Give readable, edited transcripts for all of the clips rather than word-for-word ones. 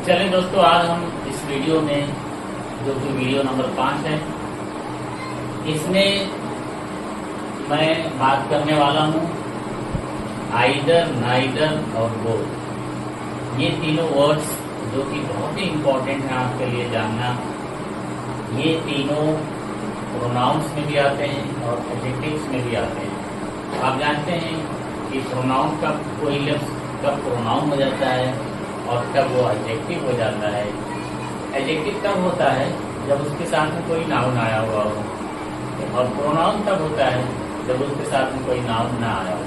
चलें दोस्तों, आज हम इस वीडियो में, जो कि वीडियो नंबर 5 है, इसमें मैं बात करने वाला हूँ आइदर, नाइदर और बोथ। ये तीनों वर्ड्स जो कि बहुत ही इम्पोर्टेंट है आपके लिए जानना। ये तीनों प्रोनाउंस में भी आते हैं और एडजेक्टिव्स में भी आते हैं। आप जानते हैं कि प्रोनाउन का कोई लफ्ज़ कब प्रोनाउन हो जाता है और कब वो एडजेक्टिव हो जाता है। एडजेक्टिव तब होता है जब उसके साथ में कोई नाउन आया हुआ हो, और प्रोनाउन तब होता है जब उसके साथ में कोई नाउन ना आया हो।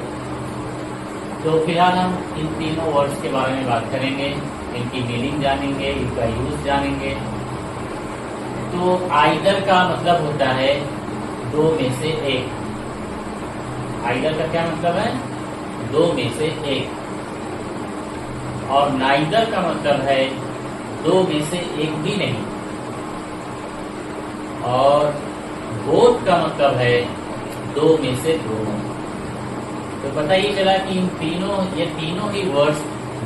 तो फिलहाल हम इन तीनों वर्ड्स के बारे में बात करेंगे, इनकी मीनिंग जानेंगे, इनका यूज जानेंगे। तो आइदर का मतलब होता है दो में से एक। आइदर का क्या मतलब है? दो में से एक। और नाइदर का मतलब है दो में से एक भी नहीं। और बोथ का मतलब है दो में से दोनों। तो पता ये चला कि ये तीनों ही वर्ड्स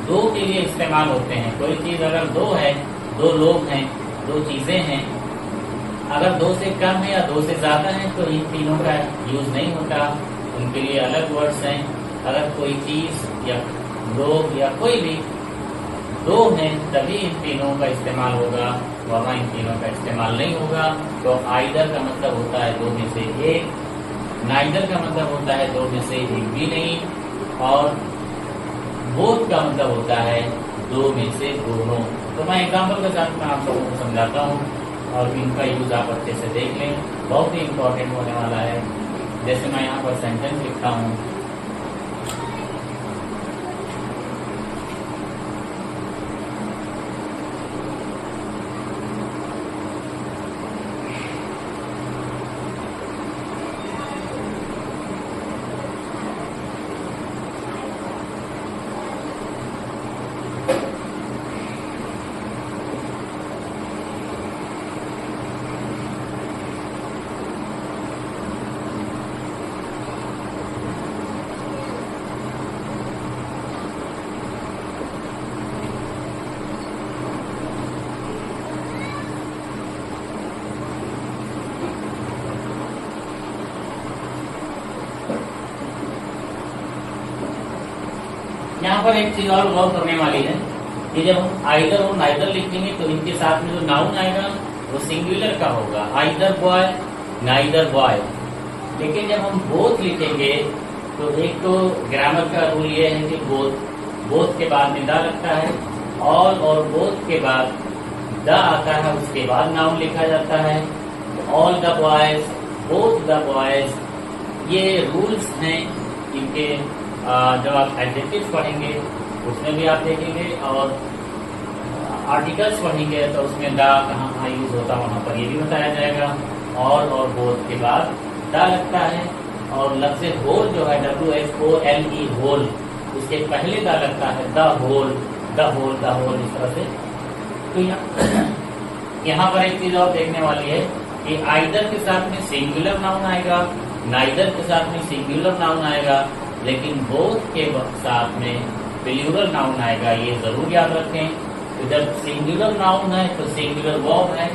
दो के लिए इस्तेमाल होते हैं। कोई चीज अगर दो है, दो लोग हैं, दो चीजें हैं, अगर दो से कम है या दो से ज्यादा है तो इन तीनों का यूज नहीं होता, उनके लिए अलग वर्ड्स हैं। अगर कोई चीज या लोग या कोई भी दो हैं तभी इन तीनों का इस्तेमाल होगा, वरना इन तीनों का इस्तेमाल नहीं होगा। तो आइदर का मतलब होता है दो में से एक, नाइदर का मतलब होता है दो में से एक भी नहीं, और बोथ का मतलब होता है दो में से दोनों। तो मैं एग्जाम्पल के साथ मैं आप लोगों को समझाता हूँ और इनका यूज आप अच्छे से देख लें, बहुत ही इंपॉर्टेंट होने वाला है। जैसे मैं यहाँ पर सेंटेंस लिखता हूँ, यहाँ पर एक चीज और गौर करने वाली है कि जब हम आइदर और नाइदर लिखेंगे तो इनके साथ में जो नाउन आएगा वो सिंगुलर का होगा, आइदर बॉय, नाइदर बॉय। लेकिन जब हम बोथ लिखेंगे तो एक तो ग्रामर का रूल ये है कि बोथ के बाद में दा लगता है, और बोथ के बाद द आता है, उसके बाद नाउन लिखा जाता है। All the boys, both the boys, ये रूल्स हैं इनके। जब आप एडजेक्टिव्स पढ़ेंगे उसमें भी आप देखेंगे, और आर्टिकल्स पढ़ेंगे तो उसमें दा कहाँ यूज होता है वहाँ पर ये भी बताया जाएगा। और बोथ के बाद दा लगता है, और लफ्ज़ होल जो है WHOLE, होल, उसके पहले दा लगता है, the whole, the whole, the whole, इस तरह से। तो यहाँ पर एक चीज और देखने वाली है कि आइदर के साथ में सिंगुलर नाउन आएगा, नाइदर के साथ में सिंगुलर नाउन आएगा, लेकिन बोथ के साथ में प्लूरल नाउन आएगा। ये जरूर याद रखें। तो जब सिंगुलर नाउन है तो सिंगुलर वर्ब है,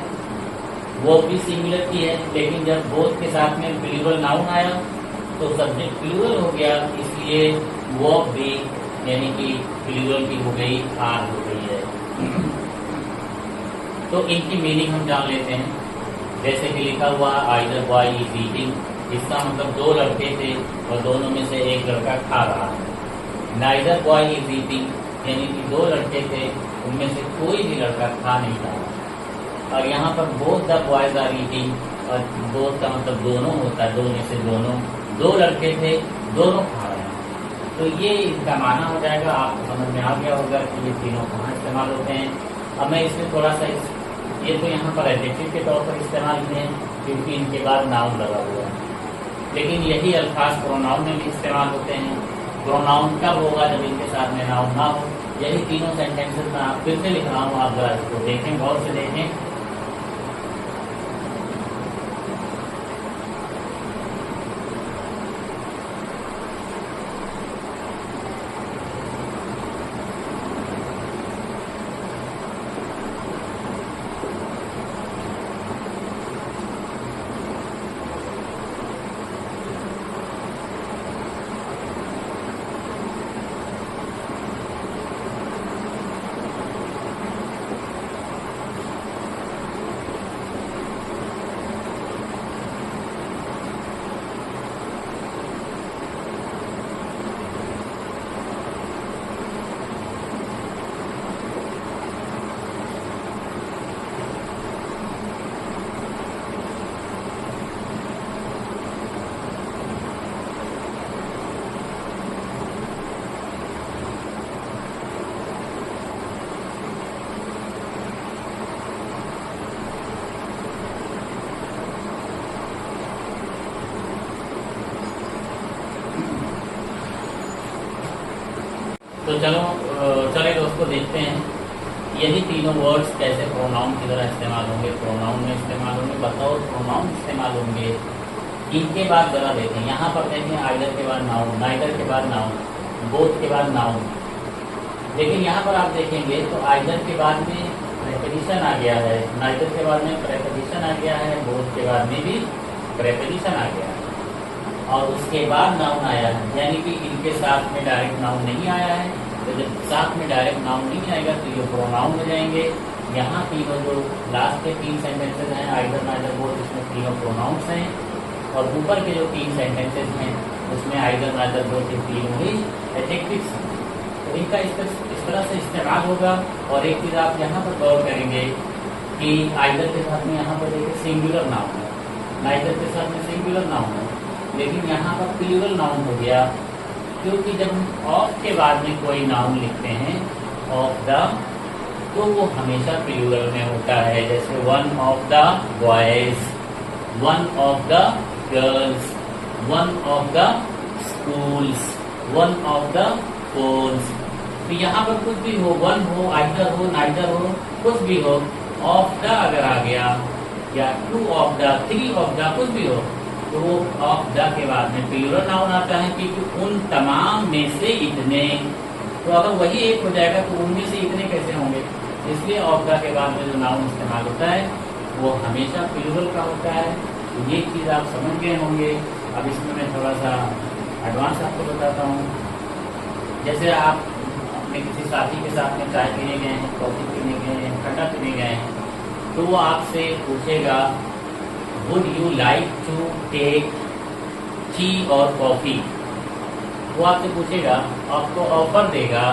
वर्ब भी सिंगुलर की है, लेकिन जब बोथ के साथ में प्लूरल नाउन आया तो सब्जेक्ट प्लूरल हो गया, इसलिए वर्ब भी यानी कि प्लूरल की हो गई, आर हो गई है। तो इनकी मीनिंग हम जान लेते हैं। जैसे कि लिखा हुआ आइदर बॉय इज ईटिंग, इसका मतलब दो लड़के थे और दोनों में से एक लड़का खा रहा है। नाइदर बॉय इज ईटिंग यानी कि दो लड़के थे, उनमें से कोई भी लड़का खा नहीं रहा। और यहाँ पर both the boys are eating, और बोथ का मतलब दोनों होता है, दो में से दोनों, दो लड़के थे, दोनों खा रहे हैं। तो ये इसका माना हो जाएगा। आपको समझ में आ गया होगा कि ये तीनों कहाँ इस्तेमाल होते हैं। अब मैं इसमें थोड़ा सा ये तो यहाँ पर एडजेक्टिव के तौर पर इस्तेमाल हुए हैं क्योंकि इनके बाद नाउन लगा हुआ है, लेकिन यही अल्फाज प्रोनाउन में भी इस्तेमाल होते हैं। प्रोनाउन कब होगा? जब इनके साथ में नाउन ना हो। यही तीनों सेंटेंसेस मैं फिर से लिख रहा हूँ, आप जरा इसको देखें, गौर से देखें। तो चले दोस्तों देखते हैं यही तीनों वर्ड्स कैसे प्रोनाउन की तरह इस्तेमाल होंगे, प्रोनाउन में इस्तेमाल होंगे, बतौर प्रोनाउन इस्तेमाल होंगे। इनके बाद जरा देखें, यहाँ पर देखें आइदर के बाद नाउन, नाइदर के बाद नाउन, बोथ के बाद नाउन। लेकिन यहाँ पर आप देखेंगे तो आइदर के बाद में प्रेपोजिशन आ गया है, नाइदर के बाद में प्रेपोजिशन आ गया है, बोथ के बाद में भी प्रेपोजिशन आ गया है, और उसके बाद नाउन आया है। यानी कि इनके साथ में डायरेक्ट नाउन नहीं आया है। तो जब साथ में डायरेक्ट नाउन नहीं आएगा तो ये प्रोनाउन हो जाएंगे। यहाँ तीनों जो लास्ट के 3 सेंटेंसेज हैं आइदर नाइदर बोथ, इसमें तीनों प्रोनाउंस हैं, और ऊपर के जो 3 सेंटेंसेज हैं उसमें आइदर नाइदर बोथ के तीनों ही एडजेक्टिव्स हैं। तो इनका इस तरह से इस्तेमाल होगा। और एक चीज़ आप यहाँ पर गौर करेंगे कि आइदर के साथ में यहाँ पर देखिए सिंगुलर नाउन है, नाइदर के साथ में सिंगुलर नाउन है, लेकिन यहाँ पर प्लूरल नाउन हो गया, क्योंकि जब हम ऑफ के बाद में कोई नाउन लिखते हैं ऑफ द, तो वो हमेशा प्लूरल में होता है। जैसे one of the boys, one of the girls, one of the schools, one of the phones. तो यहाँ पर कुछ भी हो, वन हो, आइदर हो, नाइदर हो, कुछ भी हो, ऑफ द अगर आ गया या two of the, three of the, कुछ भी हो, तो वो ऑफ द के बाद में प्लूरल नाउन आता है, क्योंकि उन तमाम में से इतने। तो अगर वही एक हो जाएगा तो उनमें से इतने कैसे होंगे, इसलिए ऑफ द के बाद में जो नाउन इस्तेमाल होता है वो हमेशा प्लूरल का होता है। तो ये चीज़ आप समझ गए होंगे। अब इसमें मैं थोड़ा सा एडवांस आपको बताता हूँ। जैसे आप अपने किसी साथी के साथ में चाय पीने गए हैं, कॉफ़ी पीने गए हैं, ठंडा पीने गए हैं, तो वो आपसे पूछेगा would you like to take tea और कॉफ़ी। वो आपसे पूछेगा, आपको ऑफर देगा,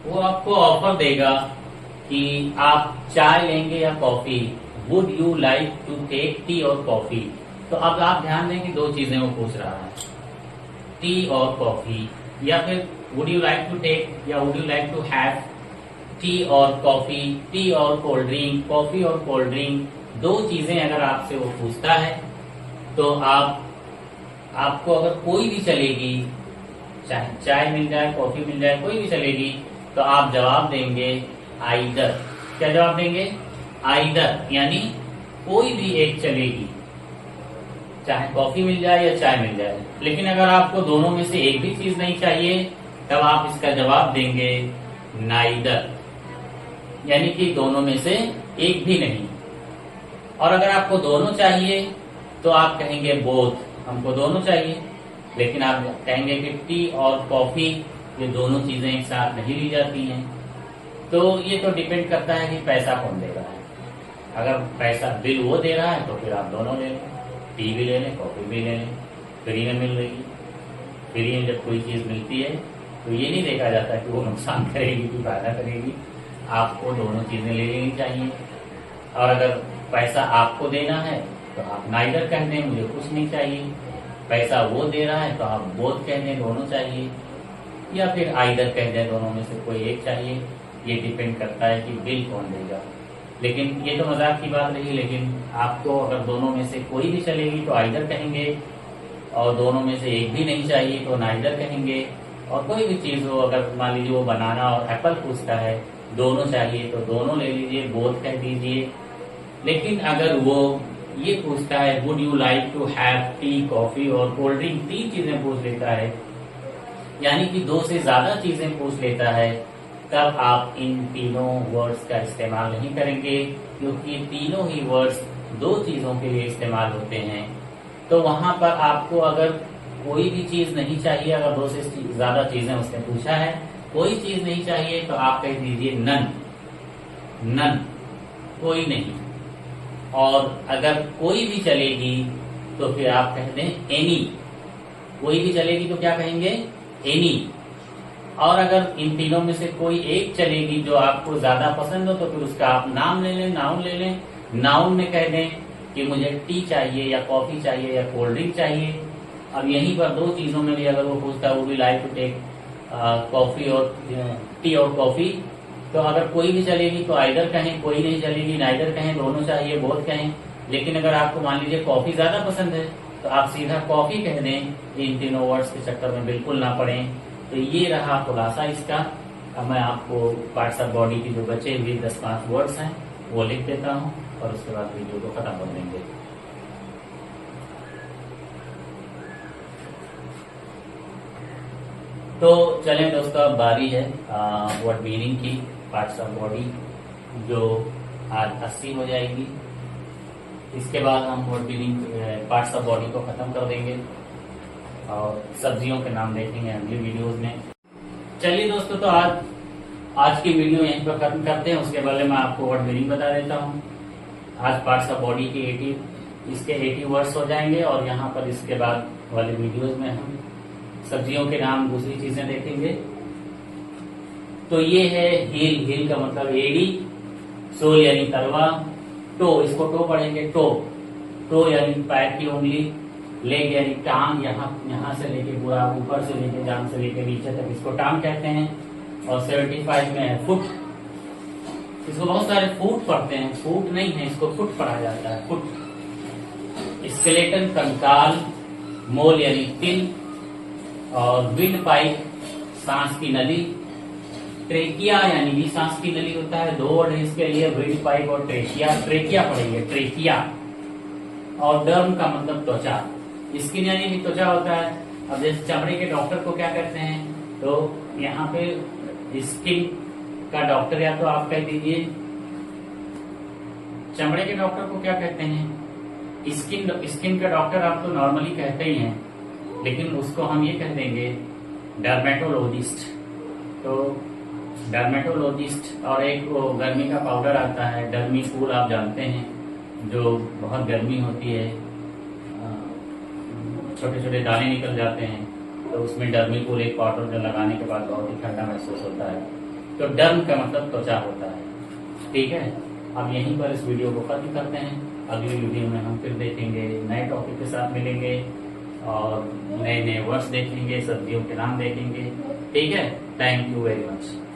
वो आपको ऑफर देगा कि आप चाय लेंगे या coffee. Would you like to take tea और कॉफ़ी। तो अब आप ध्यान दें कि 2 चीजें वो पूछ रहा है, टी और कॉफ़ी, या फिर would you like to take या would you like to have tea और कॉफ़ी, टी और कोल्ड ड्रिंक, कॉफ़ी और कोल्ड ड्रिंक। 2 चीजें अगर आपसे वो पूछता है तो आपको अगर कोई भी चलेगी, चाहे चाय मिल जाए, कॉफी मिल जाए, कोई भी चलेगी, तो आप जवाब देंगे आइदर। क्या जवाब देंगे? आइदर, यानी कोई भी एक चलेगी, चाहे कॉफी मिल जाए या चाय मिल जाए। लेकिन अगर आपको दोनों में से एक भी चीज नहीं चाहिए तब आप इसका जवाब देंगे नाइदर, यानी कि दोनों में से एक भी नहीं। और अगर आपको दोनों चाहिए तो आप कहेंगे बोथ, हमको दोनों चाहिए। लेकिन आप कहेंगे कि टी और कॉफी, ये दोनों चीजें एक साथ नहीं ली जाती हैं। तो ये तो डिपेंड करता है कि पैसा कौन दे रहा है। अगर पैसा बिल वो दे रहा है तो फिर आप दोनों ले लें, टी भी ले लें, कॉफी भी ले लें, फ्री में मिल रही। फ्री में जब कोई चीज मिलती है तो ये नहीं देखा जाता कि वो नुकसान करेगी कि फायदा करेगी, आपको दोनों चीजें ले लेनी चाहिए। और अगर पैसा आपको देना है तो आप नाइदर कह दें, मुझे कुछ नहीं चाहिए। पैसा वो दे रहा है तो आप बोथ कह दें, दोनों चाहिए, या फिर आइदर कह दें, दोनों में से कोई एक चाहिए। ये डिपेंड करता है कि बिल कौन देगा। लेकिन ये तो मजाक की बात रही, लेकिन आपको अगर दोनों में से कोई भी चलेगी तो आइदर कहेंगे, और दोनों में से एक भी नहीं चाहिए तो नाइदर कहेंगे। और कोई भी चीज हो, अगर मान लीजिए वो बनाना और एप्पल पूछता है, दोनों चाहिए तो दोनों ले लीजिए, बोथ कह दीजिए। लेकिन अगर वो ये पूछता है would you like to have tea, coffee और कोल्ड ड्रिंक, 3 चीजें पूछ लेता है, यानी कि 2 से ज्यादा चीजें पूछ लेता है, तब आप इन तीनों वर्ड्स का इस्तेमाल नहीं करेंगे, क्योंकि ये तीनों ही वर्ड्स 2 चीजों के लिए इस्तेमाल होते हैं। तो वहां पर आपको अगर कोई भी चीज नहीं चाहिए, अगर 2 से ज्यादा चीजें उसने पूछा है, कोई चीज नहीं चाहिए तो आप कह दीजिए नन, नन, कोई नहीं। और अगर कोई भी चलेगी तो फिर आप कह दें एनी, कोई भी चलेगी तो क्या कहेंगे? एनी। और अगर इन तीनों में से कोई एक चलेगी जो आपको ज्यादा पसंद हो तो फिर उसका आप नाम ले लें, नाउन ले लें। नाउन में कह दें कि मुझे टी चाहिए या कॉफी चाहिए या कोल्ड ड्रिंक चाहिए। अब यहीं पर 2 चीजों में भी अगर वो पूछता है would you like to take coffee और टी और कॉफी, तो अगर कोई भी चलेगी तो आइदर कहें, कोई नहीं चलेगी नाइदर कहें, दोनों चाहिए बोथ कहें। लेकिन अगर आपको मान लीजिए कॉफी ज्यादा पसंद है तो आप सीधा कॉफी कह दें, इन तीनों वर्ड्स के चक्कर में बिल्कुल ना पड़ें। तो ये रहा खुलासा इसका। अब मैं आपको पार्ट्स ऑफ बॉडी की जो बचे हुए 10-5 वर्ड्स हैं वो लिख देता हूँ और उसके बाद वीडियो को खत्म कर देंगे। तो चलें दोस्तों, अब बारी है वर्ड मीनिंग की। पार्ट्स ऑफ बॉडी जो आज 80 हो जाएगी, इसके बाद हम word meaning parts of body को खत्म कर देंगे और सब्जियों के नाम देखेंगे अगली वीडियोस में। चलिए दोस्तों, तो आज की वीडियो यहीं पर खत्म करते हैं। उसके पहले मैं आपको वर्ड मीनिंग बता देता हूँ। आज पार्ट्स ऑफ बॉडी की 80 वर्ड्स हो जाएंगे और यहाँ पर इसके बाद वाले वीडियोस में हम सब्जियों के नाम, दूसरी चीजें देखेंगे। तो ये है हील। हील का मतलब एड़ी, सोल यानी तलवा, टो, इसको टो पढ़ेंगे, टो यानी पैर की उंगली, लेग यानी टांग, यहाँ से लेके पूरा ऊपर से लेके जांग से लेके नीचे तक इसको टांग कहते हैं। और 75 में है फुट। इसको बहुत सारे फुट पढ़ते हैं, फुट नहीं है, इसको फुट पढ़ा जाता है, फुट। स्केलेटन कंकाल, मोल यानी तिल, और विंड पाइप सांस की नली, ट्रेकिया यानी भी सांस की नली होता है। 2 वर्ड है इसके लिए, विंड पाइप और ट्रेकिया। ट्रेकिया पढ़ेंगे, ट्रेकिया। और डर्म का मतलब त्वचा, स्किन यानी भी त्वचा होता है। अब जैसे चमड़े के डॉक्टर को क्या कहते हैं, तो यहाँ पे स्किन का डॉक्टर या तो आप कह दीजिए, चमड़े के डॉक्टर को क्या कहते हैं, स्किन का डॉक्टर आप तो नॉर्मली कहते ही हैं, लेकिन उसको हम ये कह देंगे डर्मेटोलॉजिस्ट। तो डर्मेटोलॉजिस्ट। और एक वो गर्मी का पाउडर आता है, डर्मी कूल, आप जानते हैं, जो बहुत गर्मी होती है, छोटे छोटे दाने निकल जाते हैं, तो उसमें डर्मी कूल एक पाउडर जो लगाने के बाद बहुत ही ठंडा महसूस होता है। तो डर्म का मतलब त्वचा होता है। ठीक है, अब यहीं पर इस वीडियो को खत्म करते हैं। अगली वीडियो में हम फिर देखेंगे, नए टॉपिक के साथ मिलेंगे और नए नए वर्ड्स देखेंगे, सब्जियों के नाम देखेंगे। ठीक है, थैंक यू वेरी मच।